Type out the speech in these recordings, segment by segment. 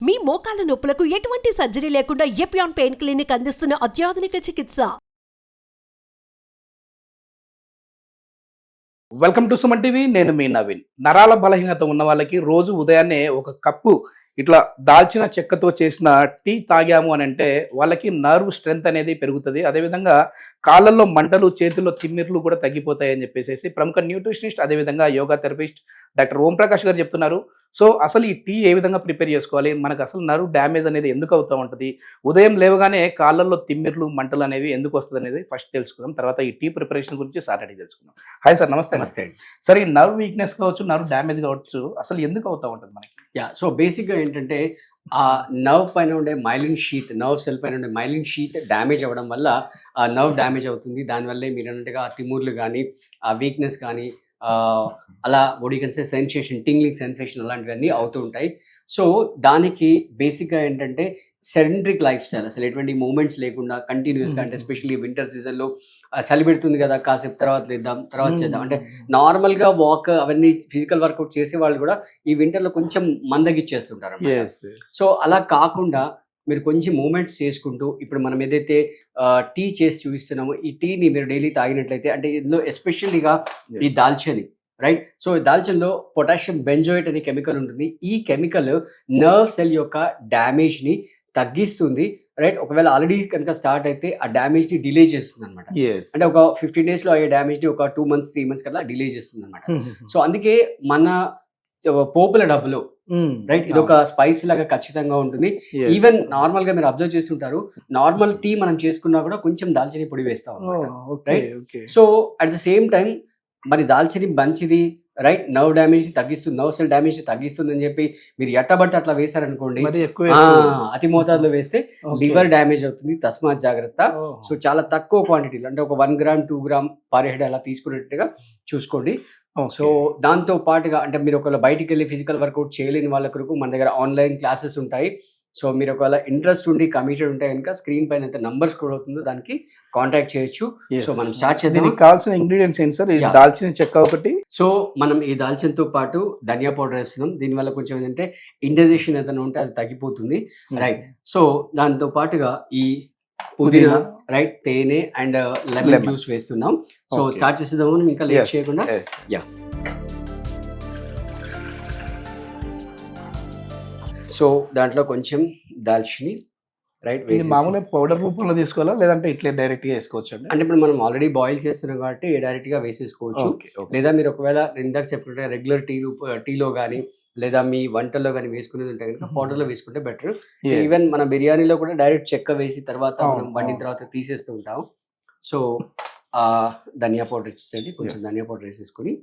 మీ మోకాల నొప్పులకు ఎటువంటి సర్జరీ లేకుండా ఎపియాన్ పెయిన్ క్లినిక్ అందిస్తున్న అత్యాధునిక చికిత్స. Welcome to Suman TV. నేను మీ నవీన్. నరాల బలహీనత ఉన్న వాళ్ళకి రోజు ఉదయాన్నే ఒక కప్పు ఇట్లా దాల్చిన చెక్కతో చేసిన టీ తాగాము అని అంటే వాళ్ళకి నర్వ్ స్ట్రెంగ్త్ అనేది పెరుగుతుంది. అదేవిధంగా కాళ్ళల్లో మంటలు, చేతుల్లో తిమ్మిర్లు కూడా తగ్గిపోతాయి అని చెప్పేసి ప్రముఖ న్యూట్రిషనిస్ట్, అదేవిధంగా యోగా థెరపిస్ట్ డాక్టర్ ఓం ప్రకాష్ గారు చెప్తున్నారు. సో అసలు ఈ టీ ఏ విధంగా ప్రిపేర్ చేసుకోవాలి, మనకు అసలు నర్వ్ డ్యామేజ్ అనేది ఎందుకు అవుతూ ఉంటుంది, ఉదయం లేవగానే కాళ్ళల్లో తిమ్మిర్లు, మంటలు అనేవి ఎందుకు వస్తుంది అనేది ఫస్ట్ తెలుసుకుందాం. తర్వాత ఈ టీ ప్రిపరేషన్ గురించి సాటర్డే తెలుసుకుందాం. హాయ్ సార్, నమస్తే. నమస్తే. సార్, ఈ నర్వ్ వీక్నెస్ కావచ్చు, నర్వ్ డ్యామేజ్ కావచ్చు, అసలు ఎందుకు అవుతూ ఉంటుంది మనకి? సో బేసిక్గా ఏంటంటే ఆ నర్వ్ పైన ఉండే మైలిన్ షీత్, నర్వ్ సెల్ పైన ఉండే మైలిన్ షీత్ డ్యామేజ్ అవ్వడం వల్ల ఆ నర్వ్ డ్యామేజ్ అవుతుంది. దానివల్లే మీరు అన్నట్టుగా ఆ తిమ్ముర్లు కానీ, ఆ వీక్నెస్ కానీ, అలా బాడీ కన్సే సెన్సేషన్, టింగ్లింగ్ సెన్సేషన్ అలాంటివన్నీ అవుతూ ఉంటాయి. సో దానికి బేసిక్గా ఏంటంటే సెడెంట్రిక్ లైఫ్ స్టైల్, అసలు ఎటువంటి మూమెంట్స్ లేకుండా కంటిన్యూస్గా, అంటే ఎస్పెషల్లీ వింటర్ సీజన్లో చలి పెడుతుంది కదా, కాసేపు తర్వాత లేద్దాం, తర్వాత చేద్దాం అంటే నార్మల్గా వాక్ అవన్నీ ఫిజికల్ వర్కౌట్ చేసే వాళ్ళు కూడా ఈ వింటర్లో కొంచెం మందగిచ్చేస్తుంటారు. సో అలా కాకుండా మీరు కొంచెం మూమెంట్స్ చేసుకుంటూ, ఇప్పుడు మనం ఏదైతే టీ చేసి చూపిస్తున్నామో ఈ టీని మీరు డైలీ తాగినట్లయితే, అంటే ఇందులో ఎస్పెషల్లీగా ఈ దాల్చని, రైట్? సో దాల్చన్లో పొటాషియం బెంజోయేట్ అనే కెమికల్ ఉంటుంది. ఈ కెమికల్ నర్వ్ సెల్ యొక్క డ్యామేజ్ని తగ్గిస్తుంది, రైట్? ఒకవేళ ఆల్రెడీ కనుక స్టార్ట్ అయితే ఆ డ్యామేజ్ని డిలే చేస్తుంది అనమాట. అంటే ఒక 15 daysలో అయ్యే డ్యామేజ్ని ఒక 2 months 3 months కల్లా డిలే చేస్తుంది అనమాట. సో అందుకే మన పోపుల డబ్బులు, రైట్, ఇది ఒక స్పైస్ లాగా ఖచ్చితంగా ఉంటుంది. ఈవెన్ నార్మల్ గా మీరు అబ్జర్వ్ చేస్తుంటారు, నార్మల్ టీ మనం చేసుకున్నా కూడా కొంచెం దాల్చిన పొడి వేస్తాం, right? So at the same time మరి దాల్చిన మంచిది, రైట్? నర్వ్ డ్యామేజ్ తగ్గిస్తుంది, నర్వ్ సెల్ డ్యామేజ్ తగ్గిస్తుంది అని చెప్పి మీరు ఎట్టబడితే అట్లా వేశారనుకోండి, అతి మోతాదులో వేస్తే లివర్ డ్యామేజ్ అవుతుంది. తస్మాత్ జాగ్రత్త. సో చాలా తక్కువ క్వాంటిటీలో, అంటే ఒక 1 gram 2 gram పర్ హెడ్ అలా తీసుకునేట్టుగా చూసుకోండి. సో దాంతో పాటుగా, అంటే మీరు ఒకవేళ బయటికి వెళ్ళి ఫిజికల్ వర్కౌట్ చేయలేని వాళ్ళ కొరకు మన దగ్గర ఆన్లైన్ క్లాసెస్ ఉంటాయి. సో మీరు ఒకవేళ ఇంట్రెస్ట్ ఉండి కమిటెడ్ ఉంటే కనుక స్క్రీన్ పైన ఎంత నంబర్ స్క్రోల్ అవుతుందో దానికి కాంటాక్ట్ చేయొచ్చు. సో మనం స్టార్ట్ చేద్దాం. కావాల్సిన ఇంగ్రీడియంట్స్ ఏంటి సార్? దాల్చిన చెక్క ఒకటి. సో మనం ఈ దాల్చినతో పాటు ధనియా పౌడర్ వేస్తున్నాం. దీనివల్ల కొంచెం ఏంటంటే ఇండైజెషన్ ఏదైనా ఉంటే అది తగ్గిపోతుంది, రైట్? సో దాంతో పాటుగా ఈ పుదీనా, రైట్, తేనె అండ్ లెమన్ జ్యూస్ వేస్తున్నాం. సో స్టార్ట్ చేసేద్దాము ఇంకా లేట్ చేయకుండా. యా, సో దాంట్లో కొంచెం దాల్చిని, రైట్, మామూలుగా పౌడర్ రూపంలో తీసుకోవాలా లేదంటే ఇట్లా డైరెక్ట్ గా వేసుకోవచ్చు? అంటే ఇప్పుడు మనం ఆల్రెడీ బాయిల్ చేస్తున్నాం కాబట్టి డైరెక్ట్ గా వేసేసుకోవచ్చు. లేదా మీరు ఒకవేళ ఇందాక చెప్పినట్టు రెగ్యులర్ టీలో కానీ లేదా మీ వంటల్లో కానీ వేసుకునేది ఉంటే కనుక పౌడర్ లో వేసుకుంటే బెటర్. ఈవెన్ మన బిర్యానీలో కూడా డైరెక్ట్ చెక్క వేసి తర్వాత మనం వండిన తర్వాత తీసేస్తూ ఉంటాం. సో ధనియా పౌడర్ ఇచ్చేసండి, కొంచెం ధనియా పౌడర్ వేసేసుకుని.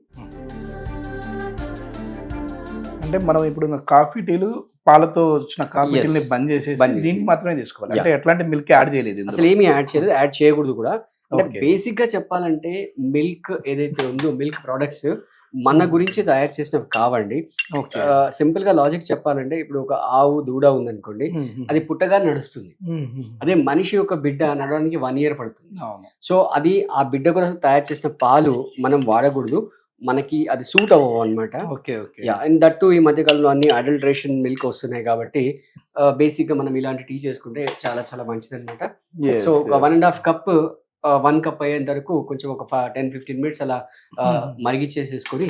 అంటే మనం ఇప్పుడు కాఫీ టీలు పాలతో వచ్చిన కాఫీ టీని బంద్ చేసేసి దీనికి మాత్రమే తీసుకోవాలి. అంటే ఎట్లాంటి మిల్క్ యాడ్ చేయలేదు, అసలు ఏమి యాడ్ చేయలేదు, యాడ్ చేయకూడదు కూడా. అంటే బేసిక్ గా చెప్పాలంటే మిల్క్ ఏదైతే ఉందో, మిల్క్ ప్రొడక్ట్స్ మన గురించి తయారు చేసినవి కావండి. సింపుల్ గా లాజిక్ చెప్పాలంటే, ఇప్పుడు ఒక ఆవు దూడ ఉందనుకోండి, అది పుట్టగా నడుస్తుంది. అదే మనిషి యొక్క బిడ్డ నడవడానికి 1 year పడుతుంది. సో అది ఆ బిడ్డ కోసం తయారు చేసిన పాలు మనం వాడకూడదు, మనకి అది సూట్ అవ్వవు అనమాట. అండ్ దట్టు ఈ మధ్య కాలంలో అన్ని అడల్ట్రేషన్ మిల్క్ వస్తున్నాయి కాబట్టి బేసిక్ గా మనం ఇలాంటి టీ చేసుకుంటే చాలా చాలా మంచిది అనమాట. సో 1.5 cup 1 cup అయ్యేంత వరకు కొంచెం ఒక 10-15 minutes అలా మరిగిచ్చేసేసుకొని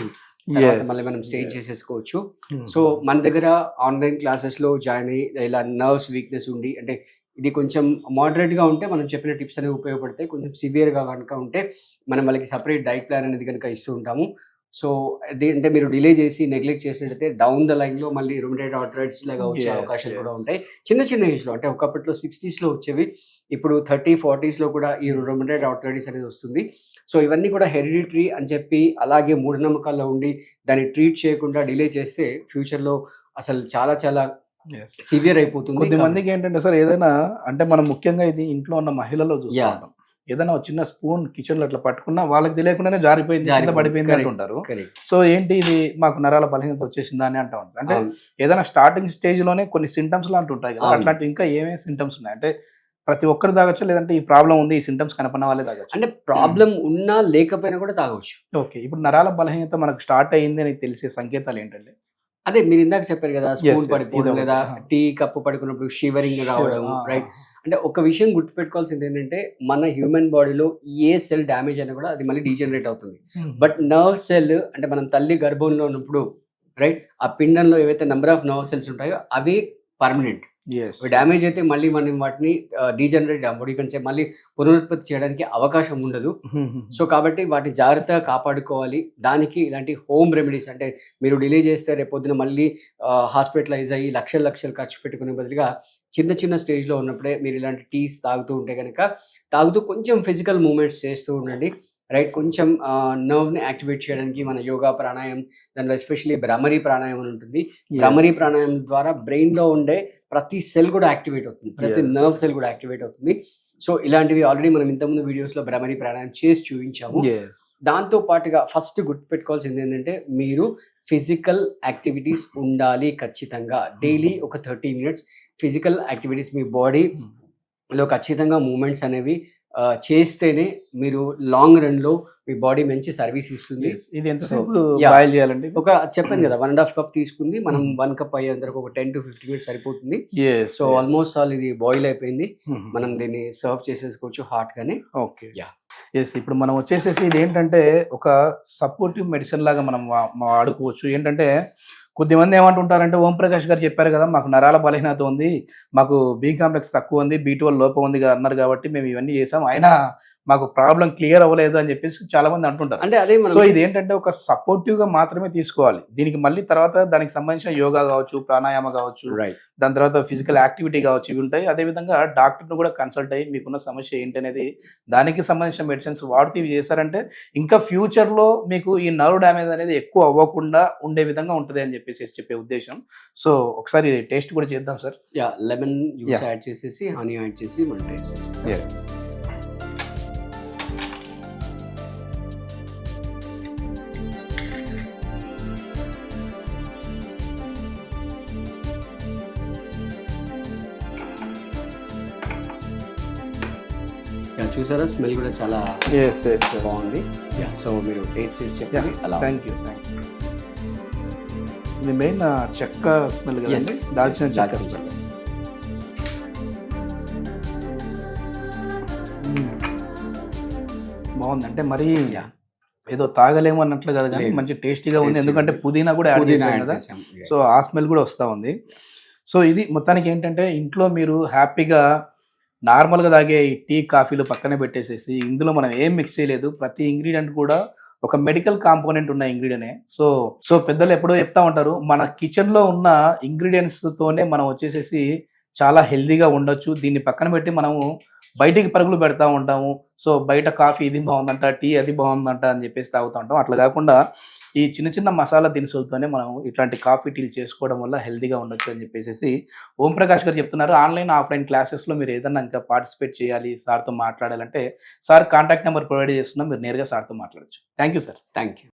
తర్వాత మళ్ళీ మనం స్టేజ్ చేసేసుకోవచ్చు. సో మన దగ్గర ఆన్లైన్ క్లాసెస్ లో జాయిన్ అయ్యి ఇలా నర్వ్స్ వీక్నెస్ ఉండి, అంటే ఇది కొంచెం మోడరేట్ గా ఉంటే మనం చెప్పిన టిప్స్ అనేవి ఉపయోగపడతాయి. కొంచెం సివియర్ గా కనుక ఉంటే మనం వాళ్ళకి సపరేట్ డైట్ ప్లాన్ అనేది కనుక ఇస్తూ ఉంటాము. సో అంటే మీరు డిలే చేసి నెగ్లెక్ట్ చేసినట్టయితే డౌన్ ద లైన్ లో మళ్ళీ రుమటైడ్ ఆర్థరైటిస్ లాగా వచ్చే అవకాశాలు కూడా ఉంటాయి. చిన్న చిన్న ఏజ్ లో, అంటే ఒకప్పట్లో 60s లో వచ్చేవి, ఇప్పుడు 30-40s లో కూడా ఈ రుమటైడ్ ఆర్థరైటిస్ అనేది వస్తుంది. సో ఇవన్నీ కూడా హెరిడిటరీ అని చెప్పి అలాగే మూఢనమ్మకాల్లో ఉండి దాన్ని ట్రీట్ చేయకుండా డిలే చేస్తే ఫ్యూచర్ లో అసలు చాలా చాలా సివియర్ అయిపోతుంది. కొద్దిమందికి ఏంటంటే సార్, ఏదైనా అంటే మనం ముఖ్యంగా ఇది ఇంట్లో ఉన్న మహిళల్లో చూస్తాం, ఏదైనా చిన్న స్పూన్ కిచెన్ లో అట్లా పట్టుకున్నా వాళ్ళకి తెలియకుండానే జారిపోయింది, కింద పడిపోయింది అంటుంటారు. సో ఏంటి ఇది, మాకు నరాల బలహీనత వచ్చేసిందా అని అంటా ఉంటారు. అంటే ఏదైనా స్టార్టింగ్ స్టేజ్ లోనే కొన్ని సింటమ్స్ లాంటి ఉంటాయి కదా, అట్లాంటి ఇంకా ఏమేమి సింటమ్స్ ఉన్నాయి? అంటే ప్రతి ఒక్కరు తాగొచ్చు, లేదంటే ఈ ప్రాబ్లం ఉంది, ఈ సింటమ్స్ కనపడిన వాళ్ళే తాగొచ్చు? అంటే ప్రాబ్లం ఉన్నా లేకపోయినా కూడా తాగొచ్చు. ఓకే, ఇప్పుడు నరాల బలహీనత మనకు స్టార్ట్ అయ్యింది అని తెలిసే సంకేతాలు ఏంటంటే? అదే మీరు ఇందాక చెప్పారు కదా, స్పూన్ yes, పడిపోవడం ఇదొకటి. లేదా టీ కప్పు పడుకున్నప్పుడు షివరింగ్ రావడం, రైట్? అంటే ఒక విషయం గుర్తుపెట్టుకోవాల్సింది ఏంటంటే మన హ్యూమన్ బాడీలో ఏ సెల్ డ్యామేజ్ అయినా కూడా అది మళ్ళీ డీజనరేట్ అవుతుంది. బట్ నర్వ్ సెల్ అంటే మనం తల్లి గర్భంలో ఉన్నప్పుడు, రైట్, ఆ పిండంలో ఏవైతే నెంబర్ ఆఫ్ నర్వ్ సెల్స్ ఉంటాయో అవి పర్మనెంట్. డ్యామేజ్ అయితే మళ్ళీ మనం వాటిని డీజనరేట్ కంటే మళ్ళీ పునరుత్పత్తి చేయడానికి అవకాశం ఉండదు. సో కాబట్టి వాటిని జాగ్రత్తగా కాపాడుకోవాలి. దానికి ఇలాంటి హోమ్ రెమెడీస్, అంటే మీరు డిలే చేస్తే రేపొద్దున మళ్ళీ హాస్పిటలైజ్ అయ్యి లక్షలు లక్షలు ఖర్చు పెట్టుకునే బదులుగా చిన్న చిన్న స్టేజ్లో ఉన్నప్పుడే మీరు ఇలాంటి టీస్ తాగుతూ ఉంటే కనుక, తాగుతూ కొంచెం ఫిజికల్ మూమెంట్స్ చేస్తూ ఉండండి, రైట్? కొంచెం నర్వ్ని యాక్టివేట్ చేయడానికి మన యోగా, ప్రాణాయామం, దానిలో ఎస్పెషల్లీ భ్రమరీ ప్రాణాయామం అని ఉంటుంది. భ్రమరీ ప్రాణాయామం ద్వారా బ్రెయిన్లో ఉండే ప్రతి సెల్ కూడా యాక్టివేట్ అవుతుంది, ప్రతి నర్వ్ సెల్ కూడా యాక్టివేట్ అవుతుంది. సో ఇలాంటివి ఆల్రెడీ మనం ఇంతకుముందు వీడియోస్లో భ్రమరీ ప్రాణాయామం చేసి చూపించాము. దాంతో పాటుగా ఫస్ట్ గుర్తుపెట్టుకోవాల్సింది ఏంటంటే మీరు ఫిజికల్ యాక్టివిటీస్ ఉండాలి ఖచ్చితంగా. డైలీ ఒక 30 minutes ఫిజికల్ యాక్టివిటీస్ మీ బాడీలో ఖచ్చితంగా మూమెంట్స్ అనేవి చేస్తేనే మీరు లాంగ్ రన్ లో మీ బాడీ మంచి సర్వీస్ ఇస్తుంది. ఇది ఎంతసేపు బాయిల్ చేయాలండి? ఒక చెప్పాను కదా, 1.5 cup తీసుకుంది, మనం 1 cup అయ్యేందుకు ఒక 10 to 15 minutes సరిపోతుంది. సో ఆల్మోస్ట్ ఆల్ ఇది బాయిల్ అయిపోయింది. మనం దీన్ని సర్వ్ చేసేసుకోవచ్చు హాట్ గానే. Okay, yes. ఇప్పుడు మనం వచ్చేసేసి ఇది ఏంటంటే ఒక సపోర్టివ్ మెడిసిన్ లాగా మనం వాడుకోవచ్చు. ఏంటంటే కొద్దిమంది ఏమంటుంటారంటే, ఓం ప్రకాష్ గారు చెప్పారు కదా మాకు నరాల బలహీనత ఉంది, మాకు బి కాంప్లెక్స్ తక్కువ ఉంది, B12 లోపం ఉంది అన్నారు కాబట్టి మేము ఇవన్నీ చేసాం, అయినా మాకు ప్రాబ్లం క్లియర్ అవ్వలేదు అని చెప్పేసి చాలా మంది అంటుంటారు. అంటే అదే సో ఇది ఏంటంటే ఒక సపోర్టివ్ గా మాత్రమే తీసుకోవాలి. దీనికి మళ్ళీ తర్వాత దానికి సంబంధించిన యోగా కావచ్చు, ప్రాణాయామ కావచ్చు, దాని తర్వాత ఫిజికల్ యాక్టివిటీ కావచ్చు, ఇవి ఉంటాయి. అదేవిధంగా డాక్టర్ను కూడా కన్సల్ట్ అయ్యి మీకున్న సమస్య ఏంటి అనేది దానికి సంబంధించిన మెడిసిన్స్ వాడుతూ ఇవి చేశారంటే ఇంకా ఫ్యూచర్లో మీకు ఈ నర్వ్ డ్యామేజ్ అనేది ఎక్కువ అవ్వకుండా ఉండే విధంగా ఉంటుంది అని చెప్పేసి చెప్పే ఉద్దేశం. సో ఒకసారి టేస్ట్ కూడా చేద్దాం సార్. లెమన్ జ్యూస్ యాడ్ చేసేసి హనీ యాడ్ చేసి మనం టేస్ట్ చేస్తాం. చూసారా, స్మెల్ కూడా చాలా బాగుంది. సో మీరు టేస్ట్ చేసి చెప్పండి. Thank you. ఇది మెయిన్ చెక్క స్మెల్ కదండి, దాల్చిన చెక్క స్మెల్. బాగుంది. అంటే మరి ఏదో తాగలేము అన్నట్లు కదా, కానీ మంచి టేస్టీగా ఉంది. ఎందుకంటే పుదీనా కూడా యాడ్ చేసాం కదా, సో ఆ స్మెల్ కూడా వస్తూ ఉంది. సో ఇది మొత్తానికి ఏంటంటే ఇంట్లో మీరు హ్యాపీగా నార్మల్గా తాగే ఈ టీ కాఫీలు పక్కనే పెట్టేసేసి ఇందులో మనం ఏం మిక్స్ చేయలేదు, ప్రతి ఇంగ్రీడియంట్ కూడా ఒక మెడికల్ కాంపోనెంట్ ఉన్న ఇంగ్రీడియంట్. సో పెద్దలు ఎప్పుడో చెప్తా ఉంటారు, మన కిచెన్లో ఉన్న ఇంగ్రీడియంట్స్తోనే మనం వచ్చేసేసి చాలా హెల్దీగా ఉండొచ్చు. దీన్ని పక్కన పెట్టి మనము బయటికి పరుగులు పెడతా ఉంటాము. సో బయట కాఫీ ఇది బాగుందంట, టీ అది బాగుందంట అని చెప్పేసి తాగుతూ ఉంటాం. అట్లా కాకుండా ఈ చిన్న చిన్న మసాలా దినుసులతోనే మనం ఇట్లాంటి కాఫీ టీలు చేసుకోవడం వల్ల హెల్దీగా ఉండొచ్చు అని చెప్పేసి ఓం ప్రకాష్ గారు చెప్తున్నారు. ఆన్లైన్ ఆఫ్లైన్ క్లాసెస్లో మీరు ఏదన్నా ఇంకా పార్టిసిపేట్ చేయాలి, సార్తో మాట్లాడాలంటే సార్ కాంటాక్ట్ నెంబర్ ప్రొవైడ్ చేస్తున్నాం, మీరు నేరుగా సార్తో మాట్లాడచ్చు. Thank you sir. Thank you.